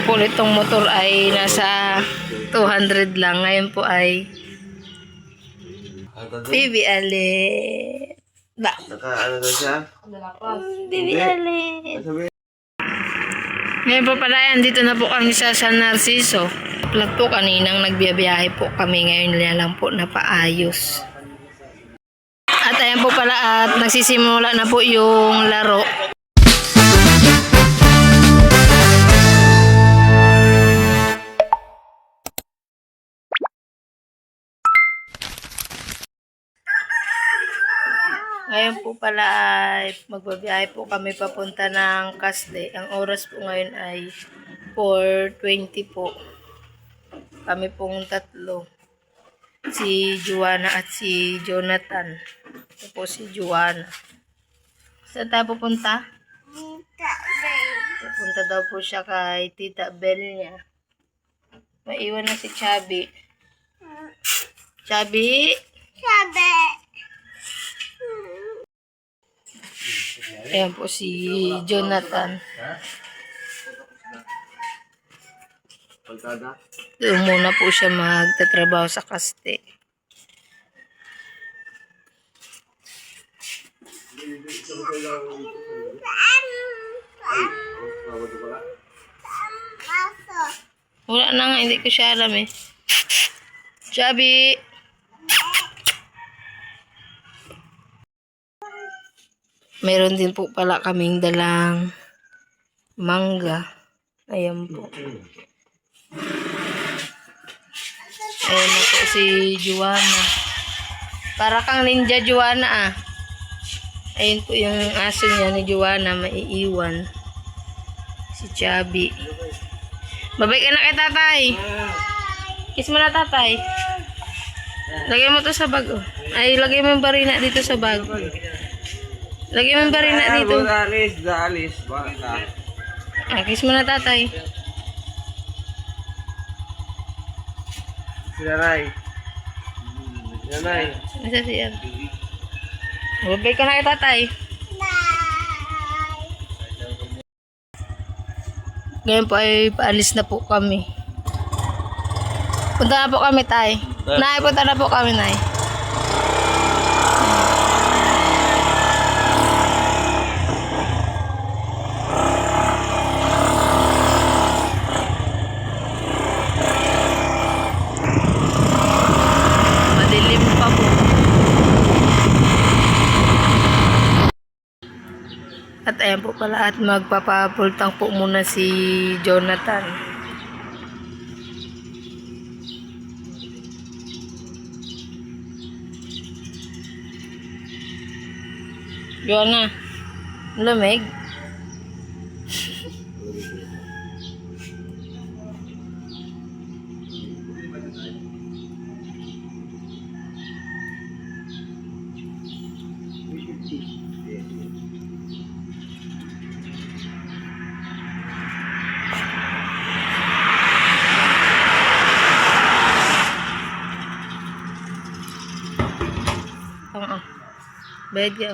Po nitong motor ay nasa 200 lang. Ngayon po ay Baby Ali. Ba? Ano daw siya? Baby Ali. Ngayon po pala yan, dito na po kami sa San Narciso. Lang po kaninang nagbiyabiyahe po kami, ngayon na lang po napaayos. At ayan po pala at nagsisimula na po yung laro. Ngayon po pala ay magbabiyahe po kami papunta ng Casde. Ang oras po ngayon ay 4:20 po. Kami pong tatlo. Si Joanna at si Jonathan. Ito po si Joanna. Saan tayo pupunta? Tita Bell. Pupunta daw po siya kay Tita Bell niya. Maiwan na si Chubby. Chubby? Sabi. Ayan po si Jonathan. Doon muna po siya magtatrabaho sa Casde. Wala na nga, hindi ko siya alam eh. Chubby! Meron din po pala kaming dalang mangga. Ayan po. Ayan na po si Joanna. Para kang ninja Joanna ah. Ayan po yung aso niya ni Joanna, maiiwan. Si Chubby. Babay ka na kay tatay. Kiss mo na tatay. Lagay mo to sa bag oh. Ay, lagay mo yung barina dito sa bag. Lagay mo yung barina dito. Dalis. Bakit na? Kiss mo na tatay. Sinanay. Sinanay. Nasa siya. Babay ka na kay tatay. Ngayon po ay paalis na po kami. Punta na po kami, tay. Nay, punta na po kami, nay. Madilim pa po. At ayan po pala at magpapapultang po muna si Jonathan. Joanna, lamig. Bayad ka.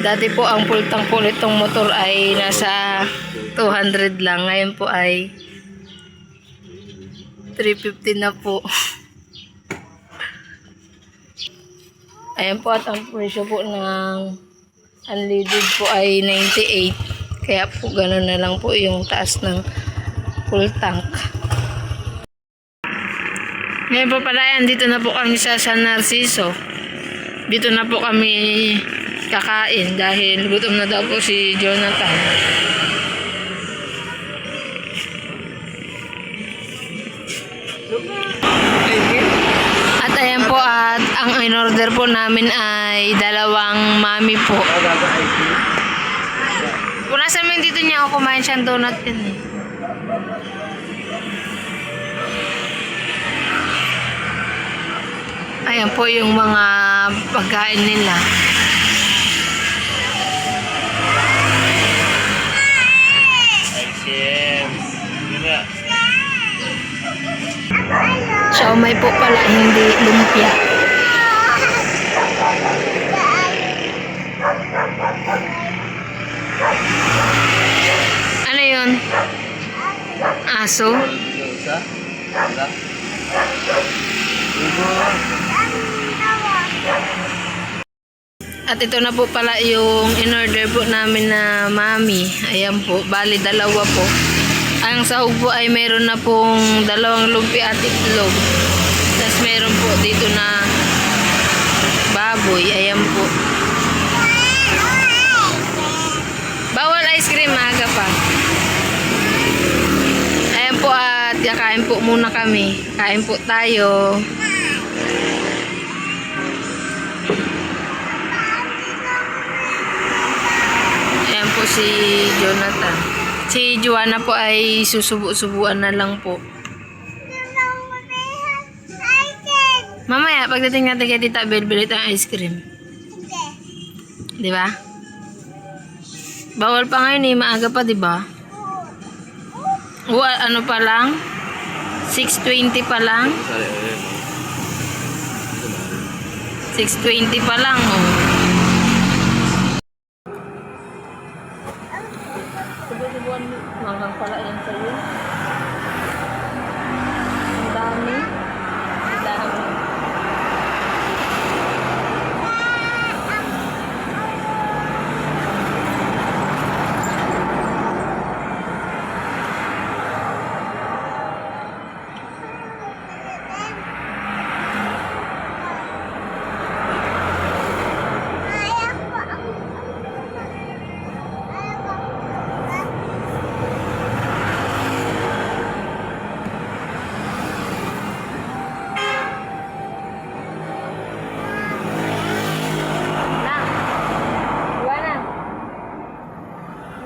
Dati po ang pultang po nitong motor ay nasa 200 lang. Ngayon po ay 350 na po. Ayan po at ang presyo po ng unleaded po ay 98. Kaya po gano'n na lang po yung taas ng full tank. Ngayon po pala yan, dito na po kami sa San Narciso. Dito na po kami kakain dahil gutom na daw po si Jonathan. At ayan po at ang in-order po namin ay dalawang mami po. Kung nasa naman dito niya ako kumain siyang donut din eh. Ayan po yung mga pagkain nila. Siomai po pala, hindi lumpia. aso. Isa? Wala? At ito na po pala yung in-order po namin na mami. Ayan po, bali dalawa po. Ang sahog po ay meron na pong 2 lumpia at itlog. Tapos meron po dito na baboy. Ayan po. Bawal ice cream, maaga pa. Ayan po at kain po muna kami. Kain po tayo. Ayan po si Jonathan. Si Joanna po ay susubo-subuan na lang po. Mamaya, pagdating natin kay Tita Bel, bilit ang ice cream. Di ba? Bawal pa ngayon eh, maaga pa, di ba? O, ano pa lang? 6:20 pa lang? Sorry, 6:20 pa lang, oh. Subuan mo. Mangang pala yan sa'yo. Ang dami. Ang dami.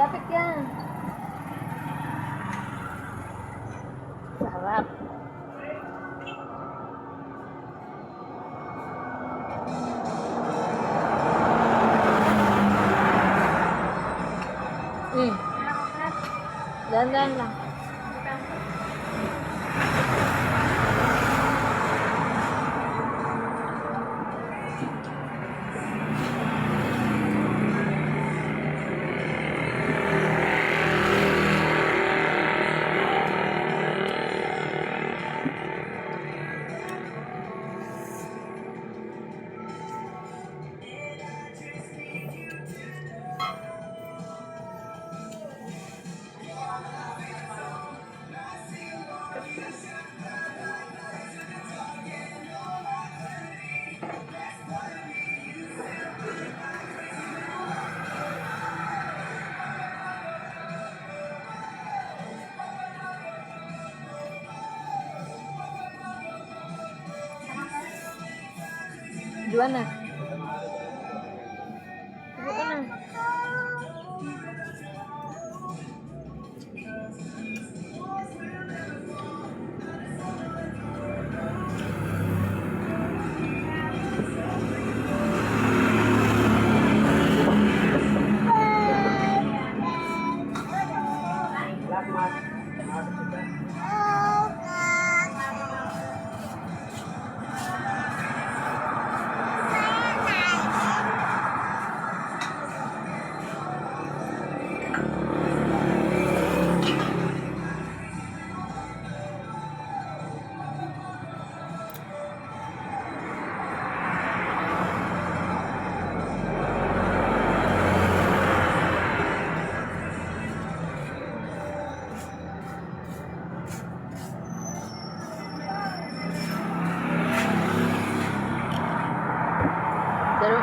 Lapit yan. Sarap. Dandan lang. Joanna. Subo ka na.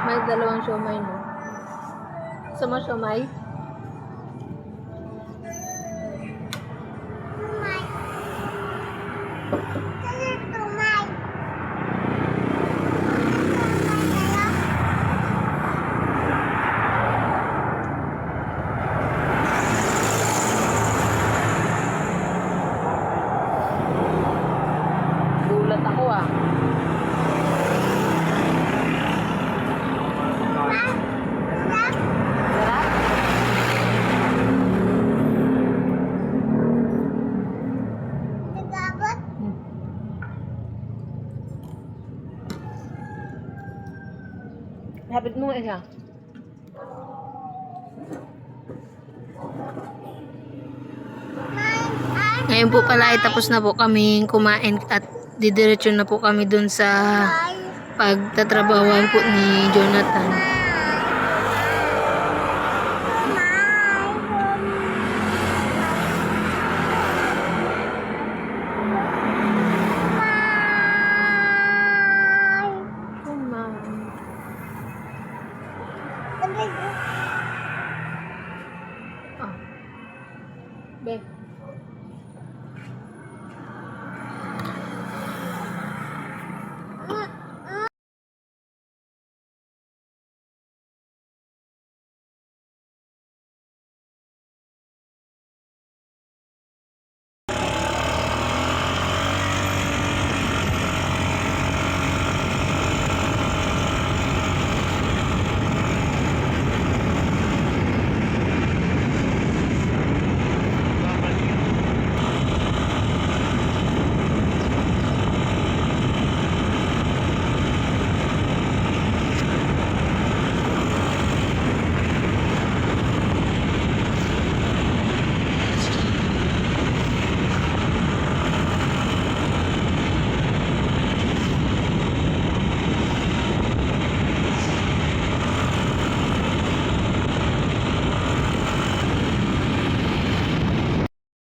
May dalawang siomay, no? Gusto mo siomay? Gulat ako, ah. Hapit mo nga isa. Ngayon po pala ay tapos na po kaming kumain at didiretso na po kami dun sa pagtatrabahuan po ni Jonathan.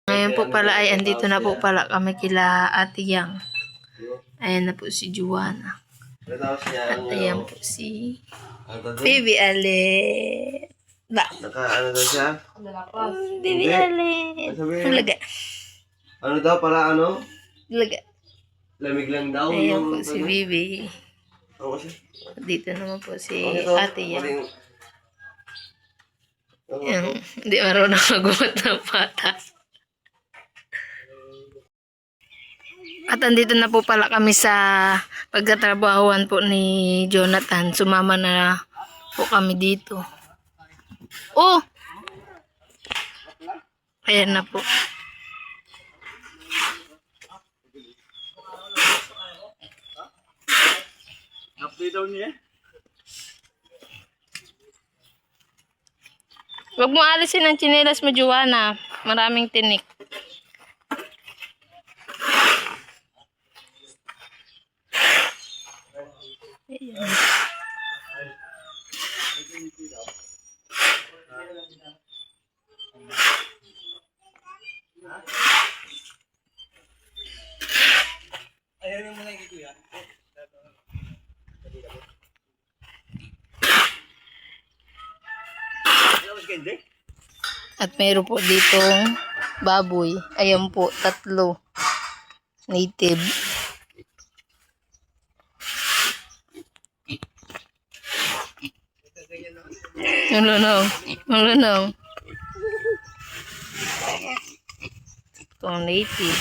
Ngayon po pala ay andito na po pala kami kila Ate Yang. Ayan na po si Juana. Tapos niya, At ayan po si ano doon? Baby Ale. Ba? Ano daw siya? Baby Ale. Sabihin. Ulaga. Ano daw para ano? Ulaga. Lamig lang daw. Ayan po si Baby. Ano kasi? Dito naman po si Ito, Ate Yang. Ano Yan. Hindi marunong magumat ng bata. At andito na po pala kami sa pagtatrabahuan po ni Jonathan. Sumama na po kami dito. Oh! Ayan na po. Update daw niya? Huwag mo alisin ang tsinelas mo, Juana. Maraming tinik. Ayan. Ayan yung mga kuya. At mayroon po ditong baboy. Ayan po, 3. Native. Malunong. Malunong. Itong native.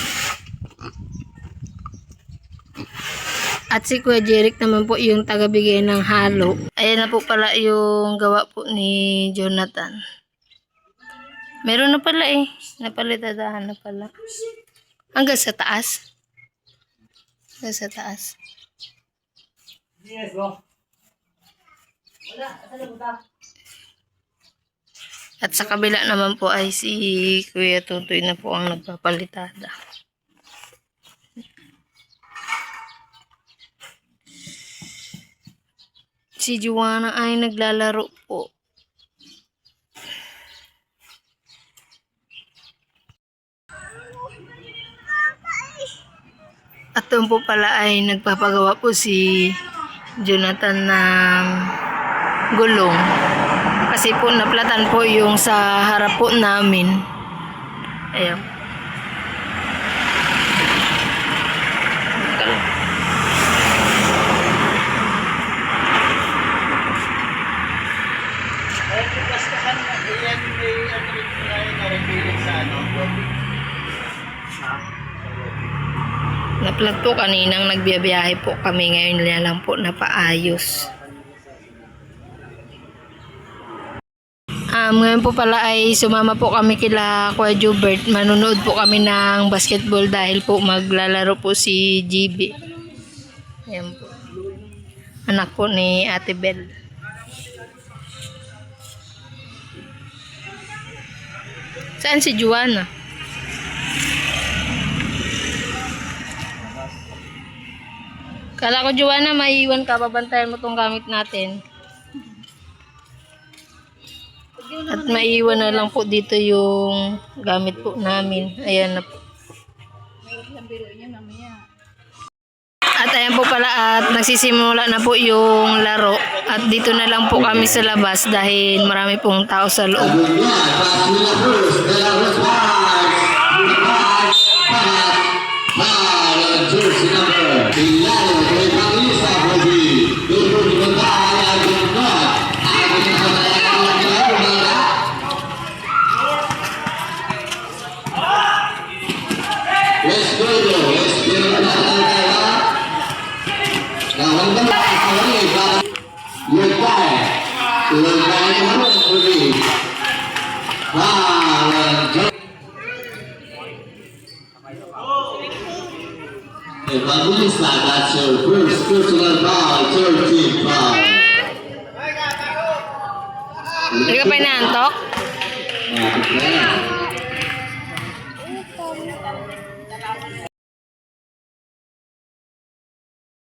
At si Kuya Jeric naman po yung tagabigay ng halo. Ayan na po pala yung gawa po ni Jonathan. Meron na pala eh. Napalitadahan na pala. Hanggang sa taas. Hanggang sa taas. Yes, go. At sa kabila naman po ay si Kuya Tutoy na po ang nagpapalitada. Si Juana ay naglalaro po. At doon po pala ay nagpapagawa po si Jonathan ng gulong. Kasi po naplatan po yung sa harap po namin. Ayan. Ay, bukas ka kan, yan may ano rin na rin sa ano. Naplag po kaninang nagbiyabiyahe po kami. Ngayon na lang po napaayos. Ngayon po pala ay sumama po kami kila Kuya Jubert. Manunood po kami ng basketball dahil po maglalaro po si GB. Ayan po. Anak po ni Ate Bel. Saan si Juana? Kala ko, Joanna, maiiwan ka. Babantayan mo tong gamit natin. At maiiwan na lang po dito yung gamit po namin. Ayan na po. At ayan po pala at nagsisimula na po yung laro. At dito na lang po kami sa labas dahil marami pong tao sa loob. Evangelista, that's your first personal foul, 13 foul. Hindi ka pa inaantok? Malapit na yan.